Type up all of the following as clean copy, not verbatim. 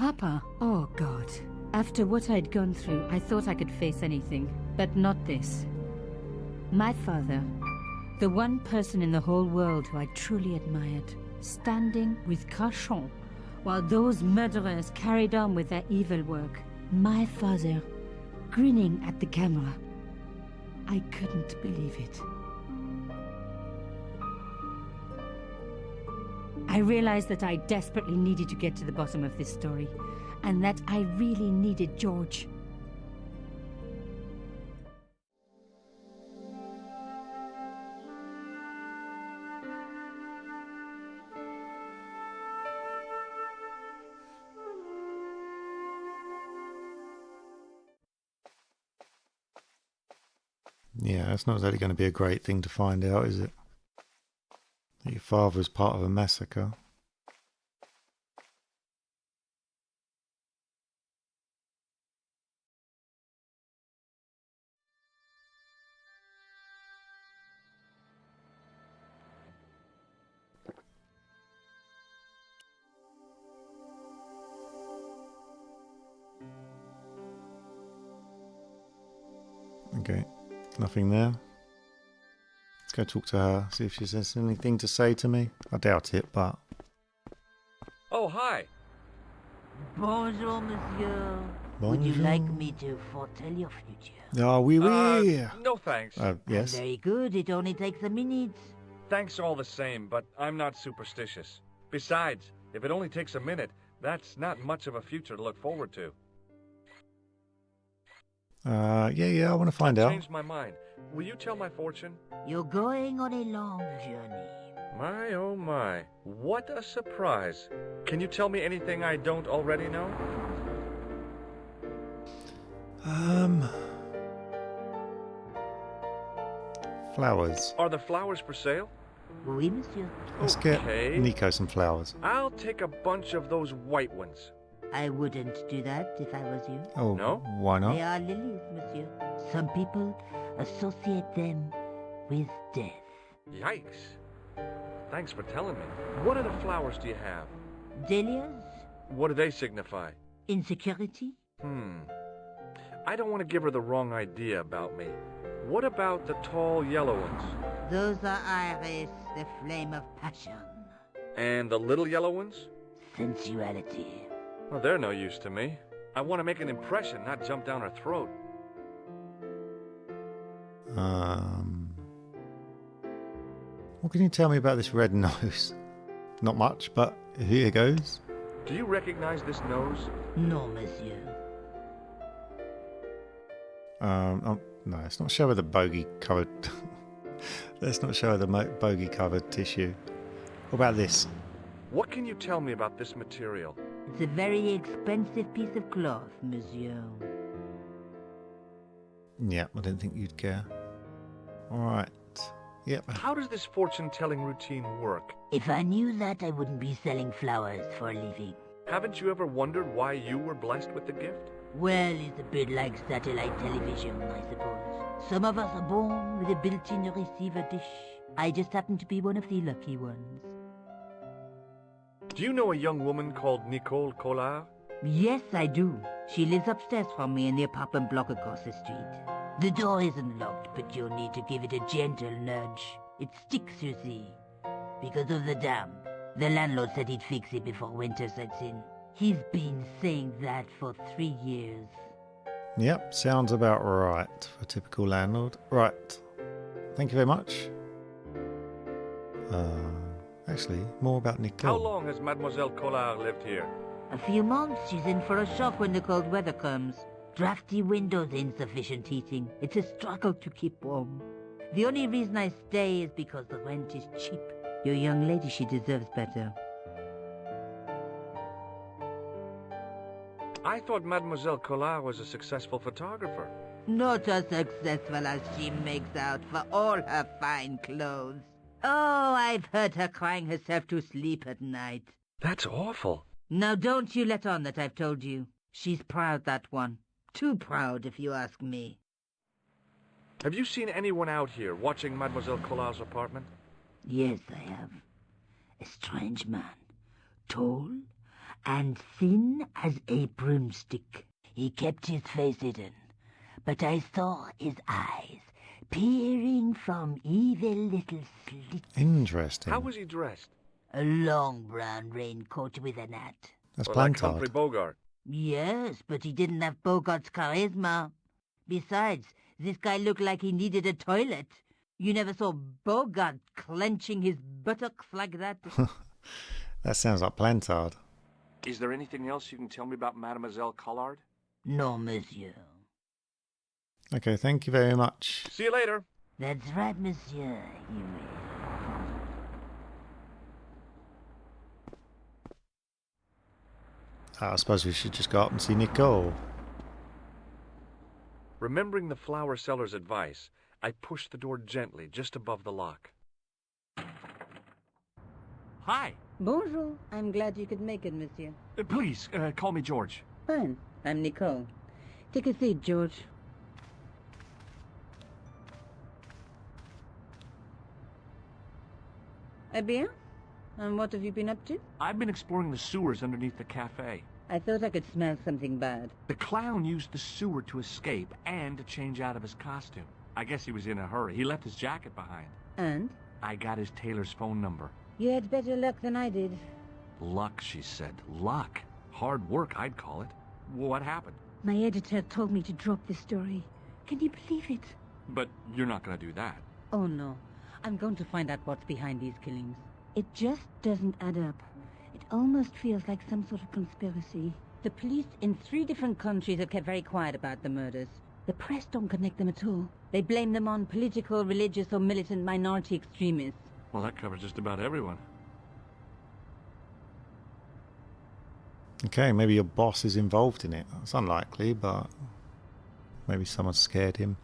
Papa? Oh, God. After what I'd gone through, I thought I could face anything, but not this. My father, the one person in the whole world who I truly admired, standing with Crachon while those murderers carried on with their evil work. My father, grinning at the camera. I couldn't believe it. I realized that I desperately needed to get to the bottom of this story, and that I really needed George. Yeah, that's not exactly going to be a great thing to find out, is it? That your father was part of a massacre. Okay, nothing there. Let's go talk to her, see if she has anything to say to me. I doubt it, but... Oh, hi. Bonjour, monsieur. Bonjour. Would you like me to foretell your future? Ah, oui, oui. No thanks. Yes. Very good. It only takes a minute. Thanks all the same, but I'm not superstitious. Besides, if it only takes a minute, that's not much of a future to look forward to. Yeah, I want to find I've out. changed my mind. Will you tell my fortune? You're going on a long journey. My, oh my. What a surprise. Can you tell me anything I don't already know? Flowers. Are the flowers for sale? Oui, monsieur. Let's get Okay. Nico some flowers. I'll take a bunch of those white ones. I wouldn't do that if I was you. Oh, No? why not? They are lilies, monsieur. Some people associate them with death. Yikes. Thanks for telling me. What other flowers do you have? Dahlias? What do they signify? Insecurity? I don't want to give her the wrong idea about me. What about the tall yellow ones? Those are iris, the flame of passion. And the little yellow ones? Sensuality. Well, they're no use to me. I want to make an impression, not jump down her throat. What can you tell me about this red nose? Not much, but here goes. Do you recognize this nose? No, monsieur. No, let's not show her the bogey covered. Let's not show her the bogey covered tissue. What about this? What can you tell me about this material? It's a very expensive piece of cloth, monsieur. Yeah, I didn't think you'd care. Alright. Yep. How does this fortune-telling routine work? If I knew that, I wouldn't be selling flowers for a living. Haven't you ever wondered why you were blessed with the gift? Well, it's a bit like satellite television, I suppose. Some of us are born with a built-in receiver dish. I just happen to be one of the lucky ones. Do you know a young woman called Nicole Collard? Yes, I do. She lives upstairs from me in the apartment block across the street. The door isn't locked, but you'll need to give it a gentle nudge. It sticks, you see, because of the damp. The landlord said he'd fix it before winter sets in. He's been saying that for 3 years. Yep, sounds about right for a typical landlord. Right. Thank you very much. Actually, more about Nicole. How long has Mademoiselle Collard lived here? A few months. She's in for a shock when the cold weather comes. Drafty windows, insufficient heating. It's a struggle to keep warm. The only reason I stay is because the rent is cheap. Your young lady, she deserves better. I thought Mademoiselle Collard was a successful photographer. Not as successful as she makes out for all her fine clothes. Oh, I've heard her crying herself to sleep at night. That's awful. Now don't you let on that I've told you. She's proud, that one. Too proud, if you ask me. Have you seen anyone out here watching Mademoiselle Collard's apartment? Yes, I have. A strange man. Tall and thin as a broomstick. He kept his face hidden, but I saw his eyes peering from evil little slits. Interesting. How was he dressed? A long brown raincoat with an hat. That's Well, like Humphrey Plantard. Bogart. Yes, but he didn't have Bogart's charisma. Besides, this guy looked like he needed a toilet. You never saw Bogart clenching his buttocks like that. That sounds like Plantard. Is there anything else you can tell me about Mademoiselle Collard? No, monsieur. Okay, thank you very much. See you later. That's right, monsieur. You will. I suppose we should just go up and see Nicole. Remembering the flower seller's advice, I pushed the door gently just above the lock. Hi. Bonjour. I'm glad you could make it, monsieur. Please, call me George. Fine. I'm Nicole. Take a seat, George. Eh bien? And what have you been up to? I've been exploring the sewers underneath the cafe. I thought I could smell something bad. The clown used the sewer to escape and to change out of his costume. I guess he was in a hurry. He left his jacket behind. And? I got his tailor's phone number. You had better luck than I did. Luck, she said. Luck. Hard work, I'd call it. What happened? My editor told me to drop this story. Can you believe it? But you're not going to do that. Oh no. I'm going to find out what's behind these killings. It just doesn't add up. It almost feels like some sort of conspiracy. The police in 3 different countries have kept very quiet about the murders. The press don't connect them at all. They blame them on political, religious, or militant minority extremists. Well, that covers just about everyone. Okay, maybe your boss is involved in it. It's unlikely, but maybe someone scared him.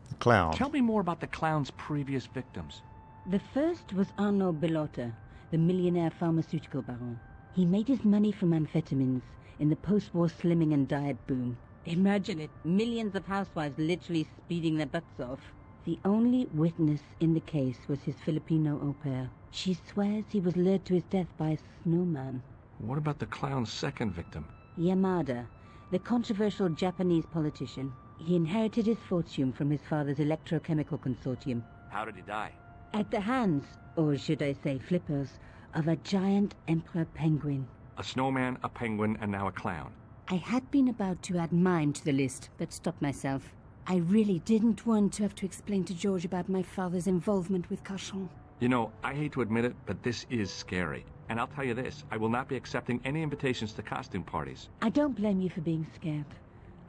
The clown. Tell me more about the clown's previous victims. The first was Arnaud Bellotta, the millionaire pharmaceutical baron. He made his money from amphetamines in the post-war slimming and diet boom. Imagine it, millions of housewives literally speeding their butts off. The only witness in the case was his Filipino au pair. She swears he was lured to his death by a snowman. What about the clown's second victim? Yamada, the controversial Japanese politician. He inherited his fortune from his father's electrochemical consortium. How did he die? At the hands, or should I say flippers, of a giant emperor penguin. A snowman, a penguin, and now a clown. I had been about to add mine to the list, but stopped myself. I really didn't want to have to explain to George about my father's involvement with Cauchon. You know, I hate to admit it, but this is scary. And I'll tell you this, I will not be accepting any invitations to costume parties. I don't blame you for being scared.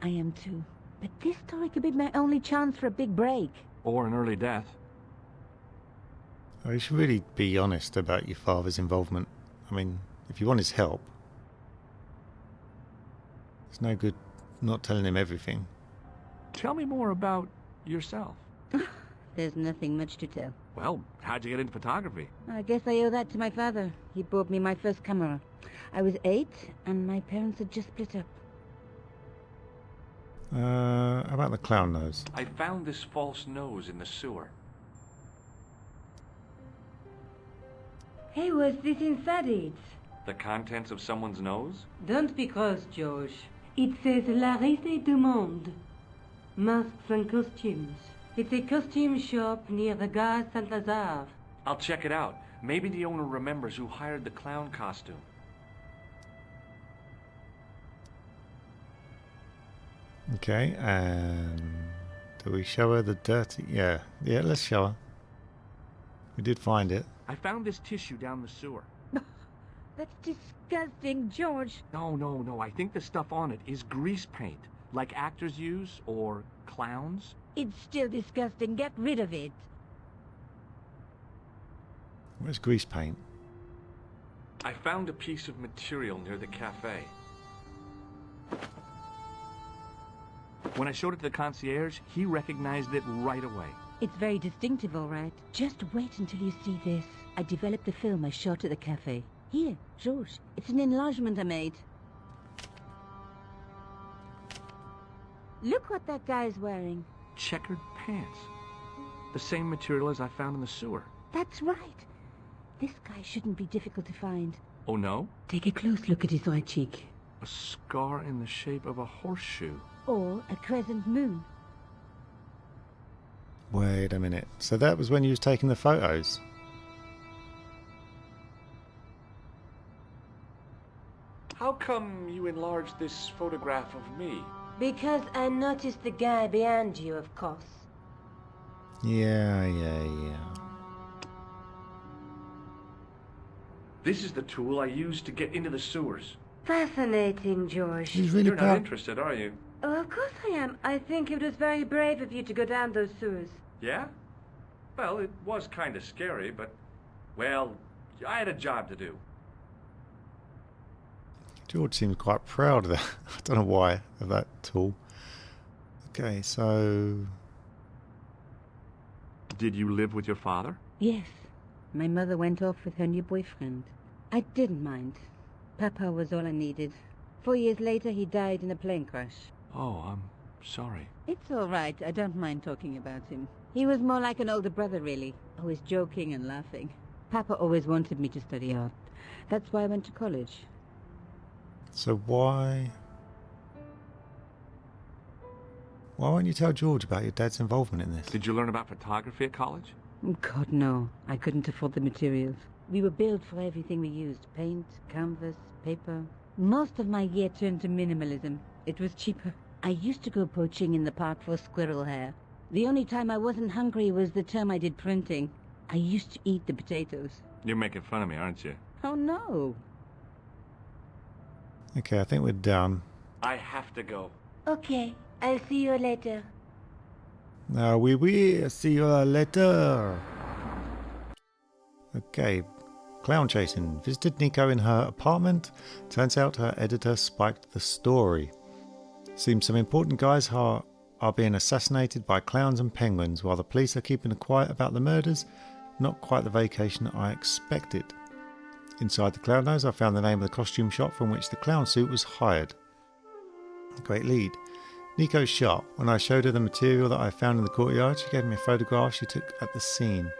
I am too. But this story could be my only chance for a big break. Or an early death. Oh, you should really be honest about your father's involvement. I mean, if you want his help, it's no good not telling him everything. Tell me more about yourself. There's nothing much to tell. Well, how'd you get into photography? I guess I owe that to my father. He bought me my first camera. I was 8, and my parents had just split up. How about the clown nose? I found this false nose in the sewer. Hey, what's this inside it? The contents of someone's nose? Don't be cross, George. It says La Risée du Monde. Masks and costumes. It's a costume shop near the Gare Saint-Lazare. I'll check it out. Maybe the owner remembers who hired the clown costume. Okay, and do we show her the dirty? Yeah, let's show her. We did find it. I found this tissue down the sewer. That's disgusting, George. No. I think the stuff on it is grease paint, like actors use, or clowns. It's still disgusting. Get rid of it. Where's grease paint? I found a piece of material near the cafe. When I showed it to the concierge, he recognized it right away. It's very distinctive, all right. Just wait until you see this. I developed a film I shot at the cafe. Here, George. It's an enlargement I made. Look what that guy's wearing. Checkered pants. The same material as I found in the sewer. That's right. This guy shouldn't be difficult to find. Oh, no? Take a close look at his right cheek. A scar in the shape of a horseshoe. Or a crescent moon. Wait a minute. So that was when you was taking the photos? How come you enlarged this photograph of me? Because I noticed the guy behind you, of course. Yeah. This is the tool I used to get into the sewers. Fascinating, George. He's really You're not proud. interested, are you? Oh, of course I am. I think it was very brave of you to go down those sewers. Yeah? Well, it was kind of scary, but, well, I had a job to do. George seems quite proud of that. I don't know why, of that tool. Okay, so... Did you live with your father? Yes. My mother went off with her new boyfriend. I didn't mind. Papa was all I needed. 4 years later, he died in a plane crash. Oh, I'm sorry. It's all right. I don't mind talking about him. He was more like an older brother, really. Always joking and laughing. Papa always wanted me to study art. That's why I went to college. So why won't you tell George about your dad's involvement in this? Did you learn about photography at college? God, no. I couldn't afford the materials. We were billed for everything we used. Paint, canvas, paper. Most of my year turned to minimalism. It was cheaper. I used to go poaching in the park for squirrel hair. The only time I wasn't hungry was the term I did printing. I used to eat the potatoes. You're making fun of me, aren't you? Oh, no. Okay, I think we're done. I have to go. Okay, I'll see you later. We will see you later. Okay, clown chasing. Visited Nico in her apartment. Turns out her editor spiked the story. Seems some important guys are being assassinated by clowns and penguins while the police are keeping quiet about the murders. Not quite the vacation I expected. Inside the clown nose I found the name of the costume shop from which the clown suit was hired. Great lead. Nico's sharp. When I showed her the material that I found in the courtyard, she gave me a photograph she took at the scene.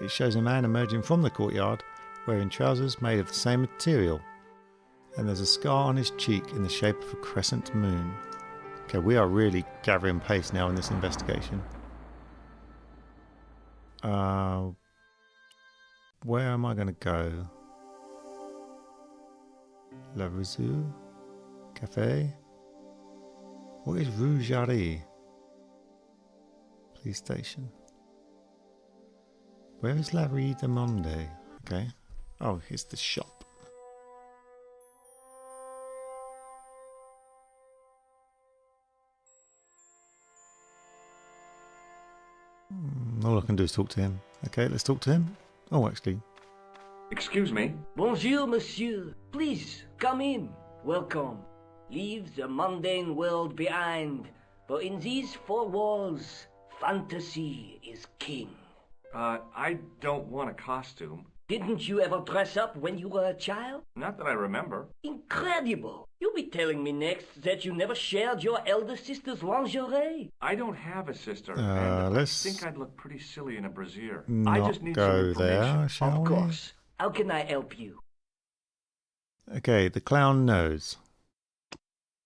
It shows a man emerging from the courtyard wearing trousers made of the same material. And there's a scar on his cheek in the shape of a crescent moon. Okay, we are really gathering pace now in this investigation. Where am I going to go? La Rue? Cafe? What is Rue Jarry? Police station. Where is La Rue de Monde? Okay. Oh, it's the shop. All I can do is talk to him. Okay, let's talk to him. Oh, actually. Excuse me. Bonjour, monsieur. Please, come in. Welcome. Leave the mundane world behind, for in these four walls, fantasy is king. I don't want a costume. Didn't you ever dress up when you were a child? Not that I remember. Incredible! You'll be telling me next that you never shared your elder sister's lingerie. I don't have a sister, let's I think I'd look pretty silly in a brassiere. I not just need some go information. there, shall Of we? course. How can I help you? Okay, the clown knows.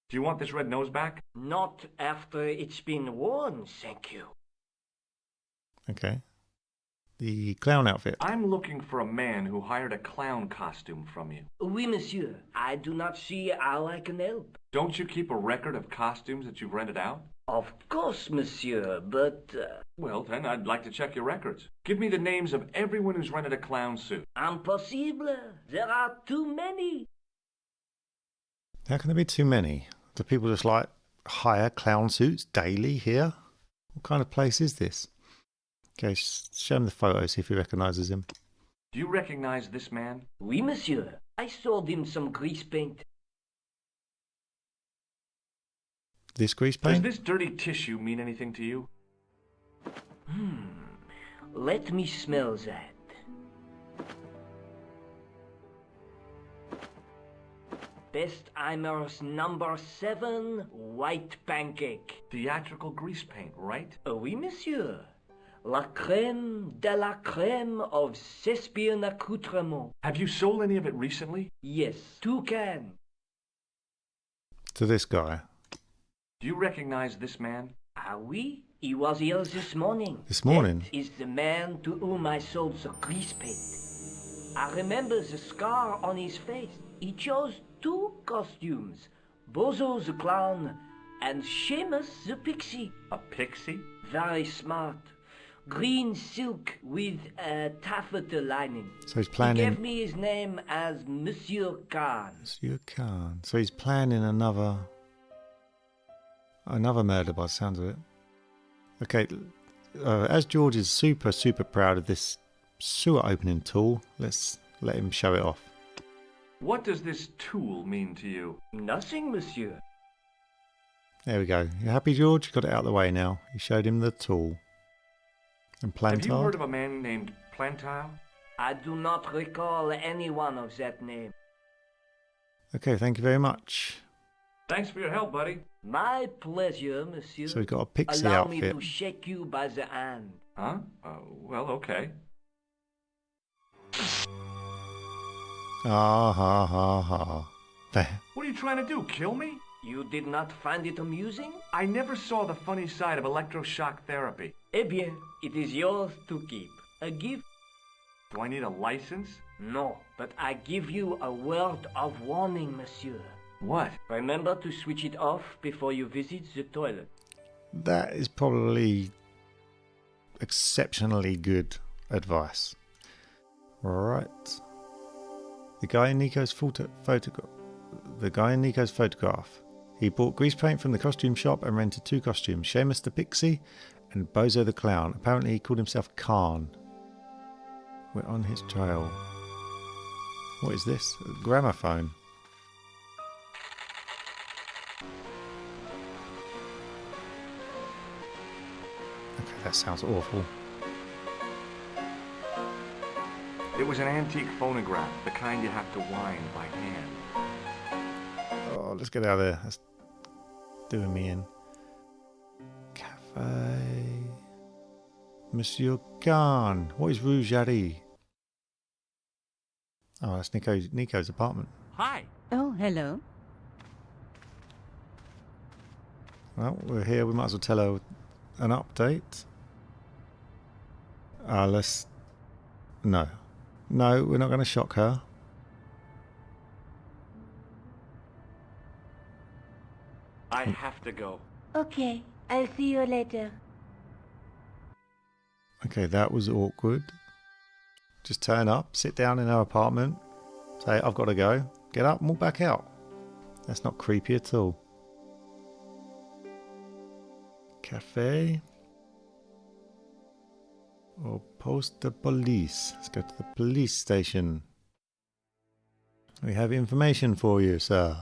Do you want this red nose back? Not after it's been worn, thank you. Okay. The clown outfit. I'm looking for a man who hired a clown costume from you. Oui, monsieur. I do not see how I can help. Don't you keep a record of costumes that you've rented out? Of course, monsieur, but... Well, then, I'd like to check your records. Give me the names of everyone who's rented a clown suit. Impossible. There are too many. How can there be too many? Do people just like hire clown suits daily here? What kind of place is this? Okay, show him the photo, see if he recognises him. Do you recognize this man? Oui, monsieur. I sold him some grease paint. This grease Does paint? this dirty tissue mean anything to you? Let me smell that. Bestheimer's number 7 white pancake. Theatrical grease paint, right? Oui, monsieur. La crème de la crème of Thespian accoutrement. Have you sold any of it recently? Yes, 2 cans. To this guy. Do you recognize this man? Ah oui? He was here this morning. This morning? That is the man to whom I sold the grease paint. I remember the scar on his face. He chose 2 costumes. Bozo the clown and Seamus the pixie. A pixie? Very smart. Green silk with a taffeta lining. So he's He planning... gave me his name as Monsieur Khan. Monsieur Khan. So he's planning another murder by the sounds of it. Okay, as George is super proud of this sewer opening tool, let's let him show it off. What does this tool mean to you? Nothing, monsieur. There we go. You happy, George? Got it out of the way now. He showed him the tool. And Have you heard Plantard? of a man named Plantile? I do not recall anyone of that name. Okay, thank you very much. Thanks for your help, buddy. My pleasure, monsieur. So we've got a pixie Allow outfit. me to shake you by the hand. Huh? Well, okay. Ah ha ha ha. There. What are you trying to do, kill me? You did not find it amusing? I never saw the funny side of electroshock therapy. Eh bien, it is yours to keep. A gift? Do I need a license? No, but I give you a word of warning, monsieur. What? Remember to switch it off before you visit the toilet. That is probably exceptionally good advice. Right. The guy in Nico's photograph. He bought grease paint from the costume shop and rented 2 costumes, Seamus the Pixie and Bozo the Clown. Apparently he called himself Khan. We're on his trail. What is this? A gramophone. Okay, that sounds awful. It was an antique phonograph, the kind you have to wind by hand. Oh, let's get out of there. That's doing me in. Cafe. Monsieur Khan. What is Rue Jarry? Oh, that's Nico's apartment. Hi. Oh, hello. Well, we're here. We might as well tell her an update. Let's... No. No, we're not going to shock her. I have to go. Okay, I'll see you later. Okay, that was awkward. Just turn up, sit down in her apartment, say, I've got to go, get up and walk back out. That's not creepy at all. Cafe. Or post the police. Let's go to the police station. We have information for you, sir.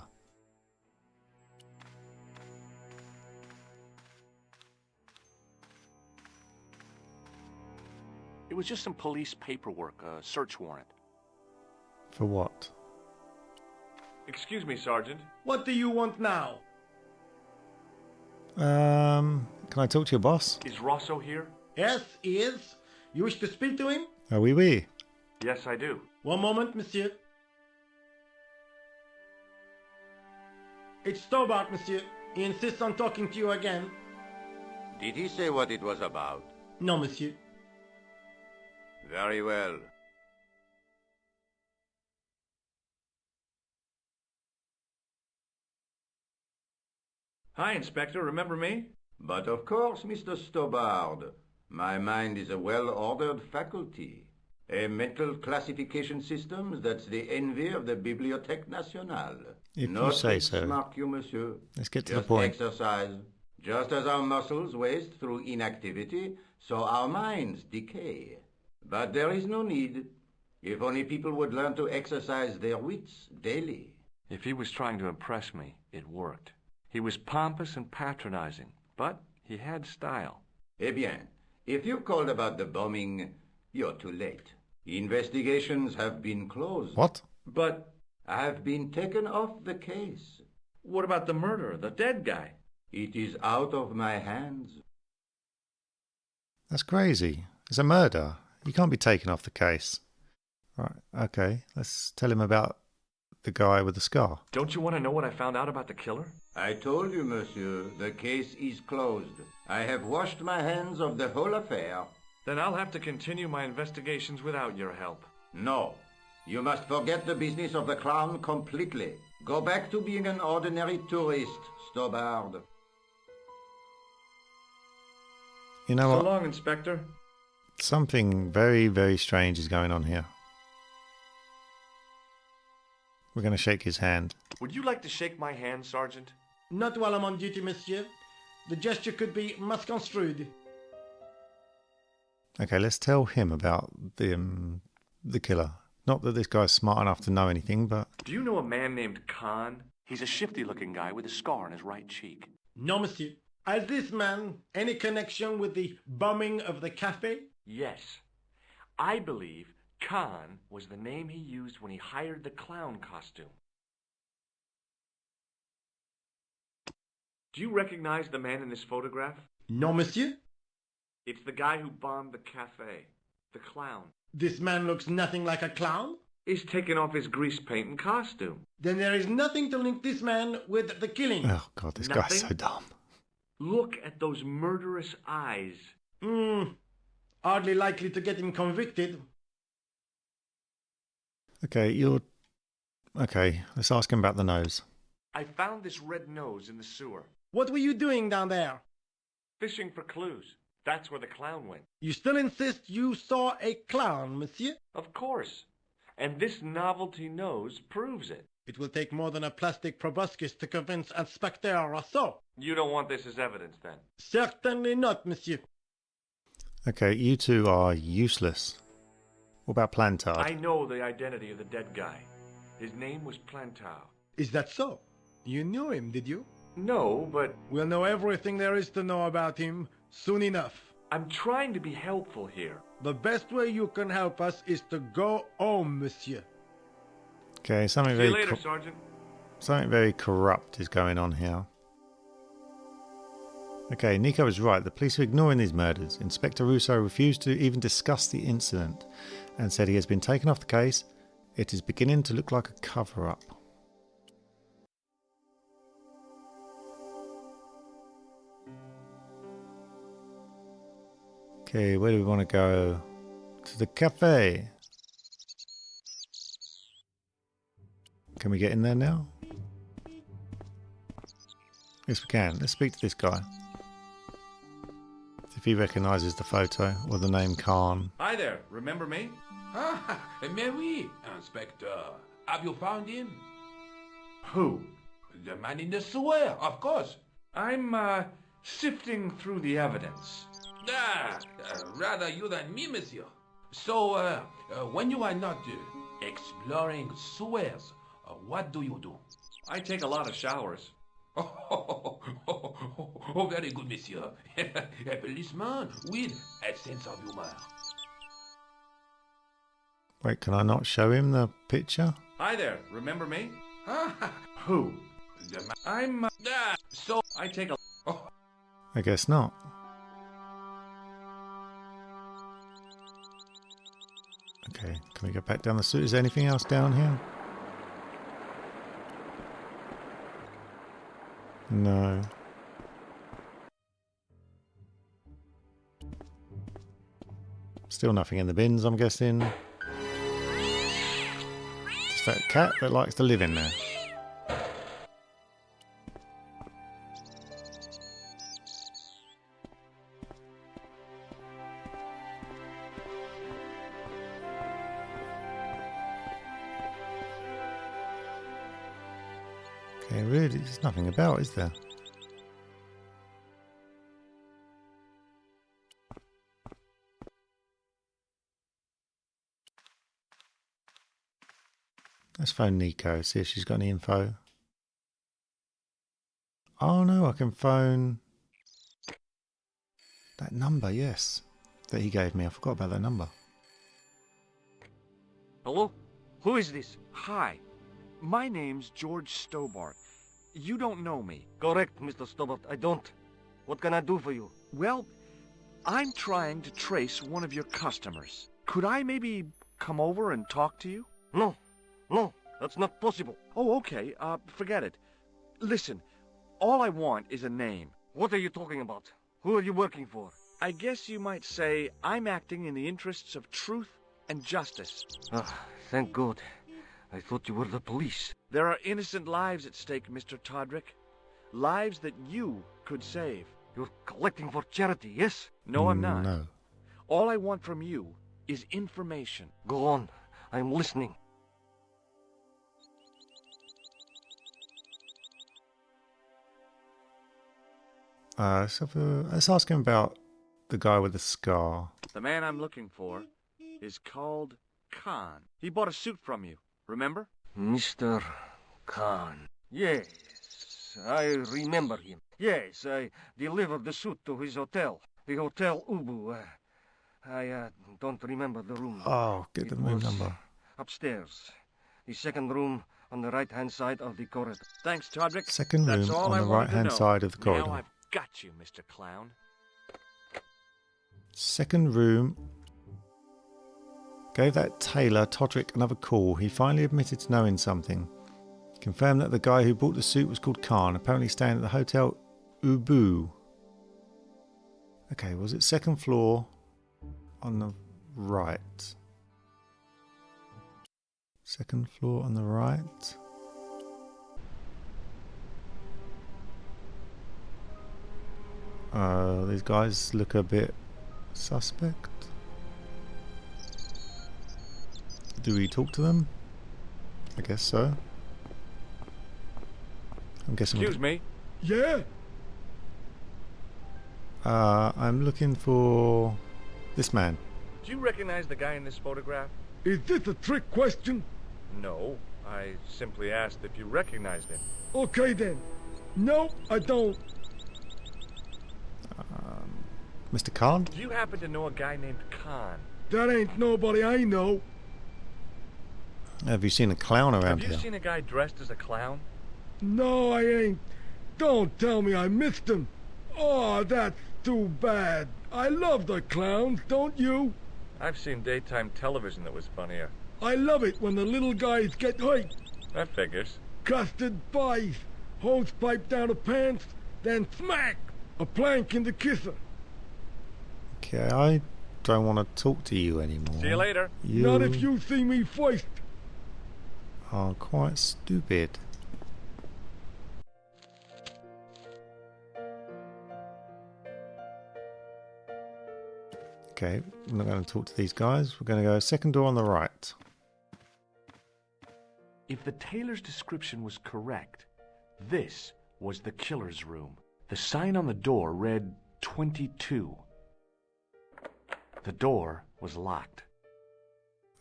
It was just some police paperwork, a search warrant. For what? Excuse me, Sergeant. What do you want now? Can I talk to your boss? Is Rosso here? Yes, he is. You wish to speak to him? Oui, oui. Yes, I do. One moment, monsieur. It's Stobart, monsieur. He insists on talking to you again. Did he say what it was about? No, monsieur. Very well. Hi, Inspector. Remember me? But of course, Mr. Stobart. My mind is a well-ordered faculty. A mental classification system that's the envy of the Bibliothèque Nationale. If Not you say to so. Smart you, monsieur. Let's get to Just the point. exercise. Just as our muscles waste through inactivity, so our minds decay. But there is no need. If only people would learn to exercise their wits daily. If he was trying to impress me, it worked. He was pompous and patronizing, but he had style. Eh bien, if you called about the bombing, you're too late. Investigations have been closed. What? But Have been taken off the case. what about the murderer, the dead guy? It is out of my hands. That's crazy. It's a murder. You can't be taken off the case. Right, okay. Let's tell him about the guy with the scar. Don't you want to know what I found out about the killer? I told you, monsieur, the case is closed. I have washed my hands of the whole affair. Then I'll have to continue my investigations without your help. No. You must forget the business of the clown completely. Go back to being an ordinary tourist, Stobart. You know So what? long, Inspector. Something very, very strange is going on here. We're going to shake his hand. Would you like to shake my hand, Sergeant? Not while I'm on duty, monsieur. The gesture could be misconstrued. Okay, let's tell him about the killer. Not that this guy's smart enough to know anything, but... Do you know a man named Khan? He's a shifty-looking guy with a scar on his right cheek. No, monsieur. Has this man any connection with the bombing of the cafe? Yes. I believe Khan was the name he used when he hired the clown costume. Do you recognize the man in this photograph? No, monsieur. It's the guy who bombed the cafe. The clown. This man looks nothing like a clown. He's taken off his grease paint and costume. Then there is nothing to link this man with the killing. Oh, God, this guy's so Nothing? dumb. Look at those murderous eyes. Hardly likely to get him convicted. Okay, Okay, let's ask him about the nose. I found this red nose in the sewer. What were you doing down there? Fishing for clues. That's where the clown went. You still insist you saw a clown, monsieur? Of course. And this novelty nose proves it. It will take more than a plastic proboscis to convince Inspector Rousseau. You don't want this as evidence, then? Certainly not, monsieur. Okay, you two are useless. What about Plantard? I know the identity of the dead guy. His name was Plantow. Is that so? You knew him, did you? No, but We'll know everything there is to know about him soon enough. I'm trying to be helpful here. The best way you can help us is to go home, monsieur. Okay, something See you very, later, Sergeant. something very corrupt is going on here. Okay, Nico is right. The police are ignoring these murders. Inspector Rousseau refused to even discuss the incident and said he has been taken off the case. It is beginning to look like a cover-up. Okay, where do we want to go? To the cafe. Can we get in there now? Yes, we can. Let's speak to this guy. See if he recognises the photo or the name Khan. Hi there. Remember me? Ah, mais oui, Inspector. Have you found him? Who? The man in the sewer, of course. I'm, sifting through the evidence. Rather you than me, monsieur. So, when you are not exploring sewers, what do you do? I take a lot of showers. Oh, very good, monsieur. A policeman with a sense of humor. Wait, can I not show him the picture? Hi there. Remember me? Ah, Who? the man. I'm, So, I take a... I guess not. Okay, can we go back down the street? Is there anything else down here? No. Still nothing in the bins, I'm guessing. Just that cat that likes to live in there. Okay, really, there's nothing about, is there? Let's phone Nico, see if she's got any info. Oh no, I can phone that number, yes, that he gave me. I forgot about that number. Hello? Who is this? Hi. My name's George Stobart. You don't know me. Correct, Mr. Stobart. I don't. What can I do for you? Well, I'm trying to trace one of your customers. Could I maybe come over and talk to you? No, that's not possible. Oh, okay. Forget it. Listen, all I want is a name. What are you talking about? Who are you working for? I guess you might say I'm acting in the interests of truth and justice. Thank God. I thought you were the police. There are innocent lives at stake, Mr. Todrick. Lives that you could save. You're collecting for charity, yes? No, I'm not. No. All I want from you is information. Go on. I'm listening. Let's ask him about the guy with the scar. The man I'm looking for is called Khan. He bought a suit from you, remember? Mr. Khan. Yes, I remember him. Yes, I delivered the suit to his hotel. The Hotel Ubu. I don't remember the room. Oh, get the room number. Upstairs. The second room on the right-hand side of the corridor. Thanks, Todrick. Second room That's all on I the wanted to right-hand know. side of the corridor. Now I've got you, Mr. Clown. Second room. Gave that tailor, Todrick, another call. He finally admitted to knowing something. Confirmed that the guy who bought the suit was called Khan, apparently staying at the Hotel Ubu. Okay, was it second floor on the right? Second floor on the right. These guys look a bit suspect. Do we talk to them? I guess so. I'm guessing. Excuse me. Yeah? I'm looking for this man. Do you recognize the guy in this photograph? Is this a trick question? No. I simply asked if you recognized him. Okay then. No, I don't. Mr. Khan? Do you happen to know a guy named Khan? That ain't nobody I know. Have you seen a clown around Have you here? seen a guy dressed as a clown? No, I ain't. Don't tell me I missed him. Oh, that's too bad. I love the clowns, don't you? I've seen daytime television that was funnier. I love it when the little guys get hurt. That figures. Custard pies, hose pipe down the pants, then smack! A plank in the kisser. Okay, I don't want to talk to you anymore. See you later. You Not if you see me first. are quite stupid. Okay, I'm not going to talk to these guys. We're going to go second door on the right. If the tailor's description was correct, this was the killer's room. The sign on the door read 22. The door was locked.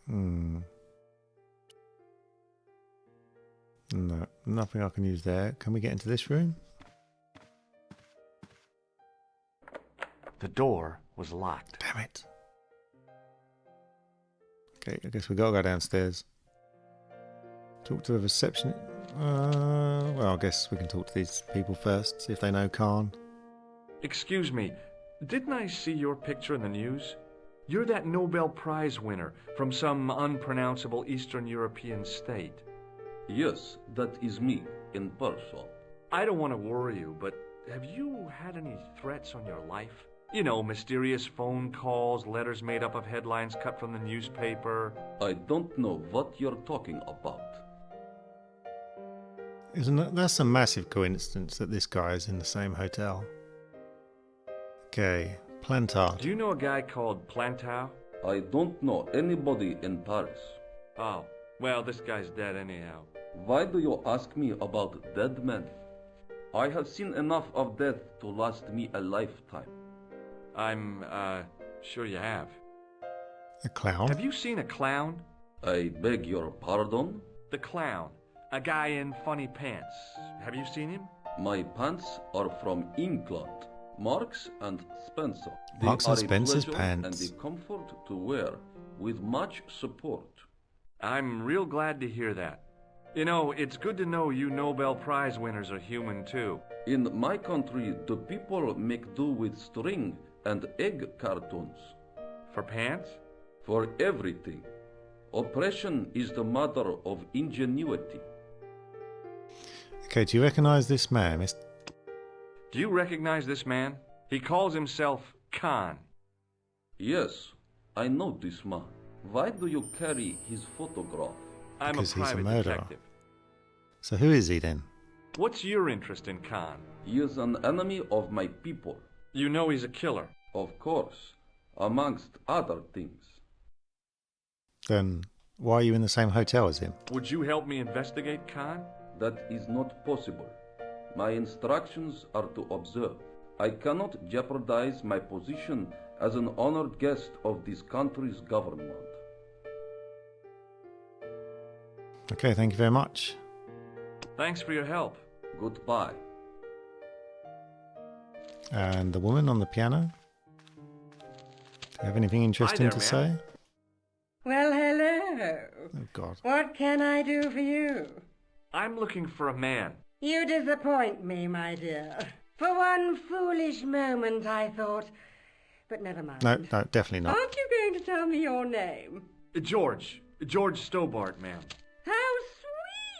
No, nothing I can use there. Can we get into this room? The door was locked. Damn it. Okay, I guess we gotta go downstairs. Talk to the reception. Well, I guess we can talk to these people first, see if they know Khan. Excuse me, didn't I see your picture in the news? You're that Nobel Prize winner from some unpronounceable Eastern European state. Yes, that is me, in person. I don't want to worry you, but have you had any threats on your life? You know, mysterious phone calls, letters made up of headlines cut from the newspaper. I don't know what you're talking about. That's a massive coincidence that this guy is in the same hotel. Okay, Plantard. Do you know a guy called Plantow? I don't know anybody in Paris. Oh, well, this guy's dead anyhow. Why do you ask me about dead men? I have seen enough of death to last me a lifetime. I'm, sure you have. A clown? Have you seen a clown? I beg your pardon? The clown. A guy in funny pants. Have you seen him? My pants are from England. Marks and Spencer. They Marks and are a Spencer's pleasure pants. and a comfort to wear, with much support. I'm real glad to hear that. You know, it's good to know you Nobel Prize winners are human too. In my country, the people make do with string and egg cartons. For pants? For everything. Oppression is the mother of ingenuity. Okay, do you recognise this man, Mr. Do you recognize this man? He calls himself Khan. Yes, I know this man. Why do you carry his photograph? I'm Because a he's a private murderer. detective. So who is he then? What's your interest in Khan? He is an enemy of my people. You know he's a killer. Of course, amongst other things. Then why are you in the same hotel as him? Would you help me investigate Khan? That is not possible. My instructions are to observe. I cannot jeopardize my position as an honored guest of this country's government. Okay, thank you very much. Thanks for your help. Goodbye. And the woman on the piano? Do you have anything interesting there, to ma'am. say? Well, hello. Oh, God. What can I do for you? I'm looking for a man. You disappoint me, my dear. For one foolish moment I thought... But never mind. No, definitely not. Aren't you going to tell me your name? George Stobart, ma'am. How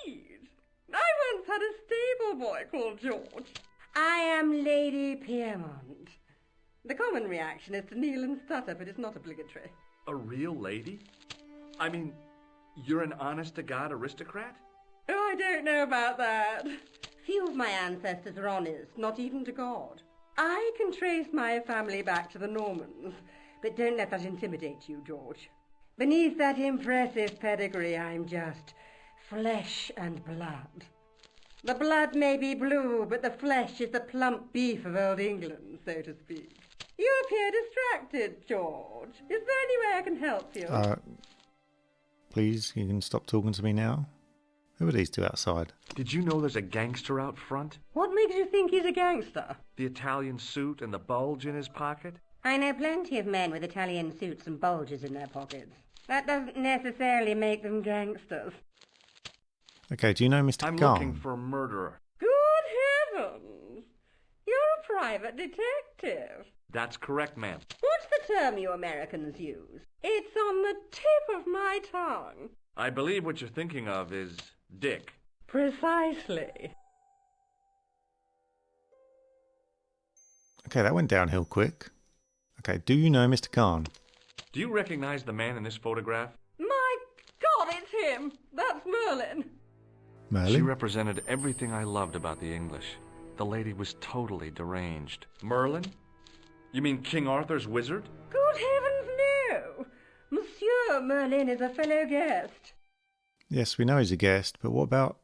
sweet! I once had a stable boy called George. I am Lady Piermont. The common reaction is to kneel and stutter, but it's not obligatory. A real lady? I mean, you're an honest-to-God aristocrat? Oh, I don't know about that. Few of my ancestors are honest, not even to God. I can trace my family back to the Normans, but don't let that intimidate you, George. Beneath that impressive pedigree, I'm just flesh and blood. The blood may be blue, but the flesh is the plump beef of old England, so to speak. You appear distracted, George. Is there any way I can help you? Please, you can stop talking to me now. Who are these two outside? Did you know there's a gangster out front? What makes you think he's a gangster? The Italian suit and the bulge in his pocket? I know plenty of men with Italian suits and bulges in their pockets. That doesn't necessarily make them gangsters. Okay, do you know Mr. I'm Khan? looking for a murderer. Good heavens! You're a private detective. That's correct, ma'am. What's the term you Americans use? It's on the tip of my tongue. I believe what you're thinking of is Dick. Precisely. Okay, that went downhill quick. Okay, do you know Mr. Khan? Do you recognize the man in this photograph? My God, it's him! That's Merlin! Merlin? She represented everything I loved about the English. The lady was totally deranged. Merlin? You mean King Arthur's wizard? Good heavens, no! Monsieur Merlin is a fellow guest. Yes, we know he's a guest, but what about...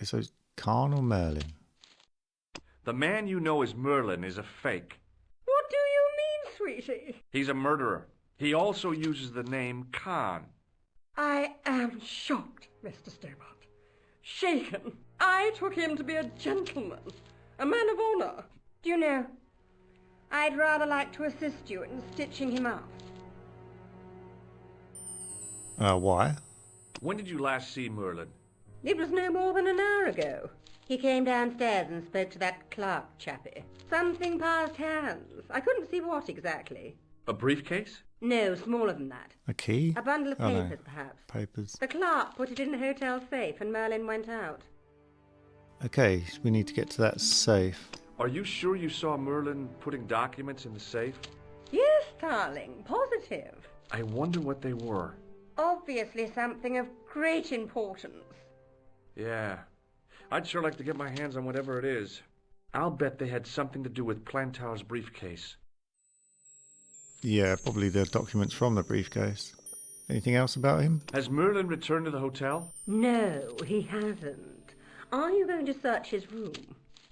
So it's Khan or Merlin? The man you know as Merlin is a fake. What do you mean, sweetie? He's a murderer. He also uses the name Khan. I am shocked, Mr. Stobart. Shaken. I took him to be a gentleman, a man of honour. Do you know, I'd rather like to assist you in stitching him up. Why? When did you last see Merlin? It was no more than an hour ago. He came downstairs and spoke to that clerk chappie. Something passed hands. I couldn't see what exactly. A briefcase? No, smaller than that. A key? A bundle of Oh, no. papers, perhaps. Papers. The clerk put it in the hotel safe and Merlin went out. Okay, we need to get to that safe. Are you sure you saw Merlin putting documents in the safe? Yes, darling, positive. I wonder what they were. Obviously something of great importance. Yeah. I'd sure like to get my hands on whatever it is. I'll bet they had something to do with Plantar's briefcase. Yeah, probably the documents from the briefcase. Anything else about him? Has Merlin returned to the hotel? No, he hasn't. Are you going to search his room?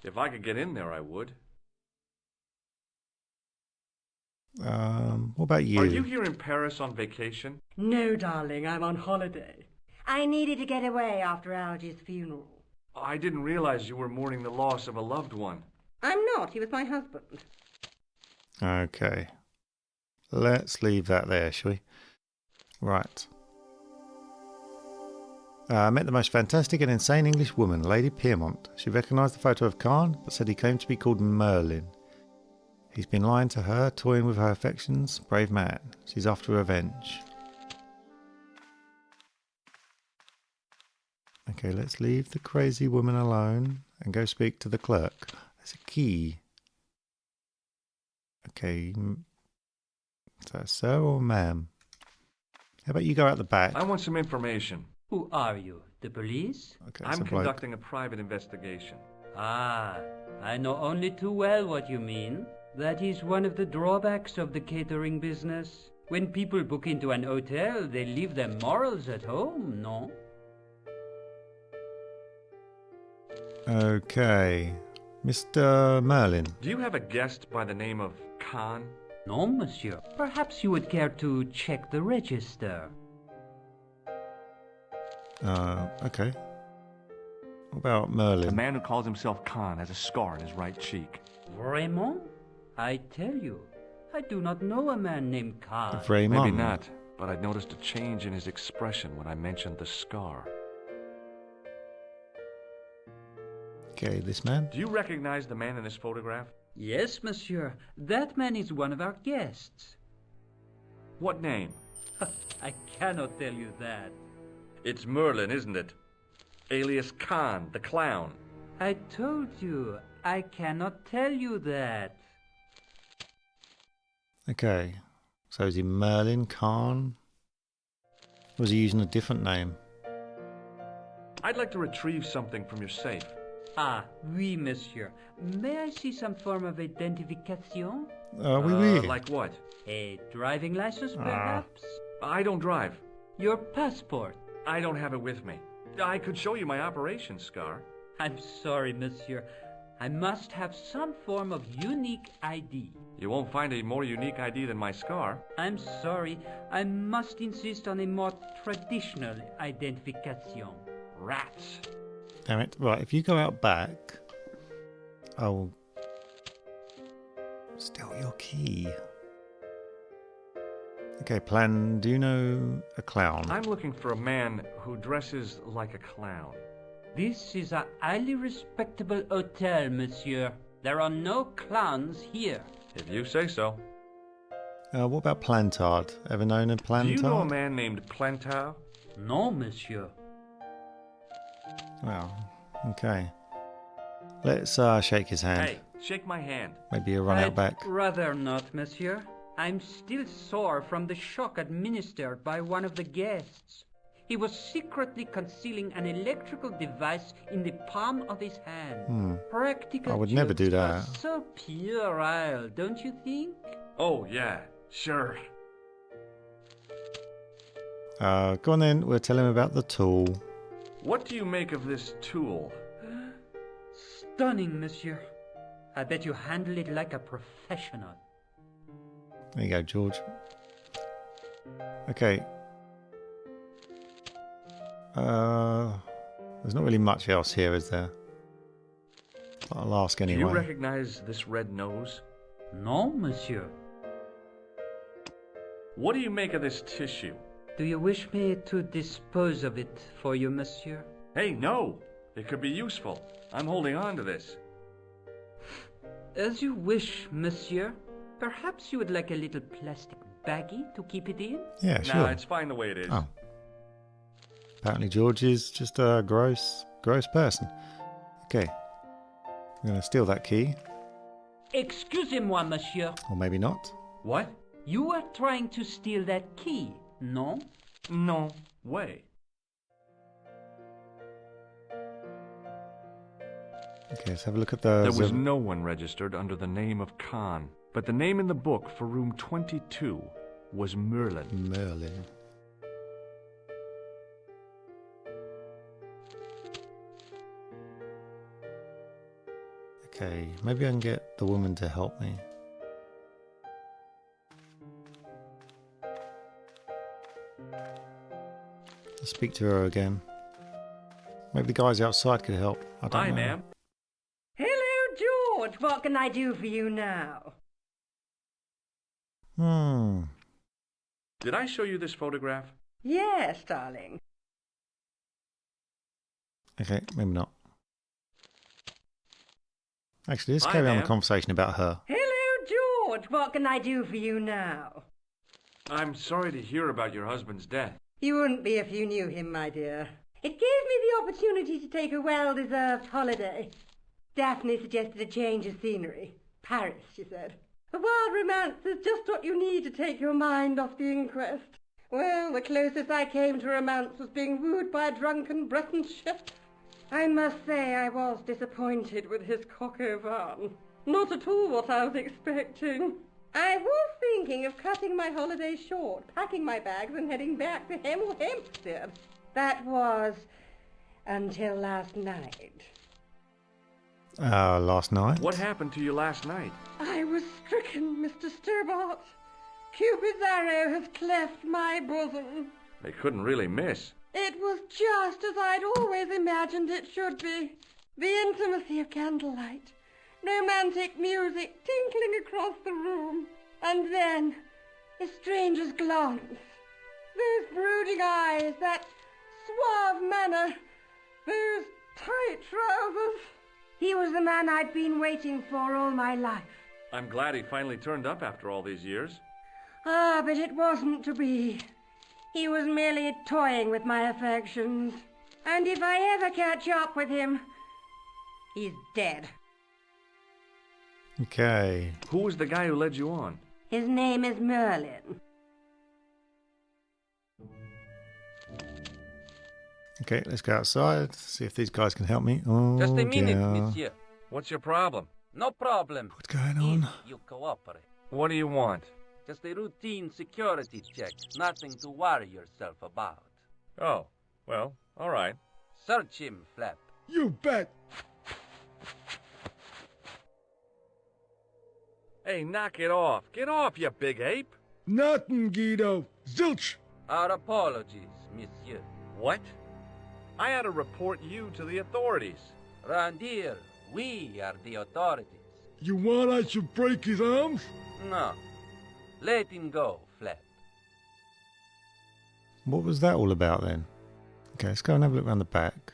If I could get in there, I would. What about you? Are you here in Paris on vacation? No, darling, I'm on holiday. I needed to get away after Algy's funeral. I didn't realize you were mourning the loss of a loved one. I'm not. He was my husband. Okay. Let's leave that there, shall we? Right. I met the most fantastic and insane English woman, Lady Piermont. She recognised the photo of Khan, but said he claimed to be called Merlin. He's been lying to her, toying with her affections. Brave man. She's after revenge. Okay, let's leave the crazy woman alone and go speak to the clerk. There's a key. Okay. Is that sir or ma'am? How about you go out the back? I want some information. Who are you? The police? Okay, I'm conducting a private investigation. Ah, I know only too well what you mean. That is one of the drawbacks of the catering business. When people book into an hotel, they leave their morals at home, no? Okay. Mr. Merlin. Do you have a guest by the name of Khan? No, monsieur. Perhaps you would care to check the register. Okay. What about Merlin? The man who calls himself Khan has a scar on his right cheek. Vraiment? I tell you, I do not know a man named Khan. Maybe not, but I noticed a change in his expression when I mentioned the scar. Okay, this man? Do you recognize the man in this photograph? Yes, monsieur. That man is one of our guests. What name? I cannot tell you that. It's Merlin, isn't it? Alias Khan, the clown. I told you, I cannot tell you that. Okay. So is he Merlin Khan? Or was he using a different name? I'd like to retrieve something from your safe. Ah, oui, monsieur. May I see some form of identification? Oui. Like what? A driving license, perhaps? I don't drive. Your passport? I don't have it with me. I could show you my operation scar. I'm sorry, monsieur. I must have some form of unique ID. You won't find a more unique ID than my scar. I'm sorry. I must insist on a more traditional identification. Rats. Damn it. Right, if you go out back, I will steal your key. Okay, plan. Do you know a clown? I'm looking for a man who dresses like a clown. This is a highly respectable hotel, monsieur. There are no clowns here. If you say so. What about Plantard? Ever known a Plantard? Do you know a man named Plantard? No, monsieur. Well, okay. Let's shake his hand. Hey, shake my hand. Maybe he'll run out I'd back. rather not, monsieur. I'm still sore from the shock administered by one of the guests. He was secretly concealing an electrical device in the palm of his hand. Practical I would never do jokes are that. so puerile, don't you think? Oh, yeah, sure. Go on then, we'll tell him about the tool. What do you make of this tool? Stunning, monsieur. I bet you handle it like a professional. There you go, George. Okay. There's not really much else here, is there? I'll ask anyway. Do you recognize this red nose? No, monsieur. What do you make of this tissue? Do you wish me to dispose of it for you, monsieur? Hey, no! It could be useful. I'm holding on to this. As you wish, monsieur. Perhaps you would like a little plastic baggie to keep it in? Yeah, sure. Nah, it's fine the way it is. Oh. Apparently George is just a gross person. Okay. I'm going to steal that key. Excusez-moi, monsieur. Or maybe not. What? You are trying to steal that key, no? No way. Okay, let's have a look at the... There was no one registered under the name of Khan, but the name in the book for room 22 was Merlin. Merlin. Okay, maybe I can get the woman to help me. Let's speak to her again. Maybe the guys outside could help. I don't know. Hi, ma'am. Hello, George. What can I do for you now? Did I show you this photograph? Yes, darling. Okay, maybe not. Actually, let's Hi, carry on ma'am. the conversation about her. Hello, George, what can I do for you now? I'm sorry to hear about your husband's death. You wouldn't be if you knew him, my dear. It gave me the opportunity to take a well-deserved holiday. Daphne suggested a change of scenery. Paris, she said. A wild romance is just what you need to take your mind off the inquest. Well, the closest I came to romance was being wooed by a drunken Breton chef. I must say I was disappointed with his coq au vin. Not at all what I was expecting. I was thinking of cutting my holiday short, packing my bags and heading back to Hemel Hempstead. That was until last night. Last night? What happened to you last night? I was stricken, Mr. Stobart. Cupid's arrow has cleft my bosom. They couldn't really miss. It was just as I'd always imagined it should be. The intimacy of candlelight, romantic music tinkling across the room, and then a stranger's glance. Those brooding eyes, that suave manner, those tight trousers. He was the man I'd been waiting for all my life. I'm glad he finally turned up after all these years. Ah, but it wasn't to be. He was merely toying with my affections. And if I ever catch up with him, he's dead. Okay. Who was the guy who led you on? His name is Merlin. Okay, let's go outside, see if these guys can help me. Oh, Just a minute, dear. monsieur. What's your problem? No problem. What's going on? If you cooperate. What do you want? Just a routine security check. Nothing to worry yourself about. Oh, well, all right. Search him, Flap. You bet. Hey, knock it off. Get off, you big ape. Nothing, Guido. Zilch. Our apologies, monsieur. What? I had to report you to the authorities. Round here, we are the authorities. You want I should break his arms? No. Let him go, Flap. What was that all about then? Okay, let's go and have a look around the back.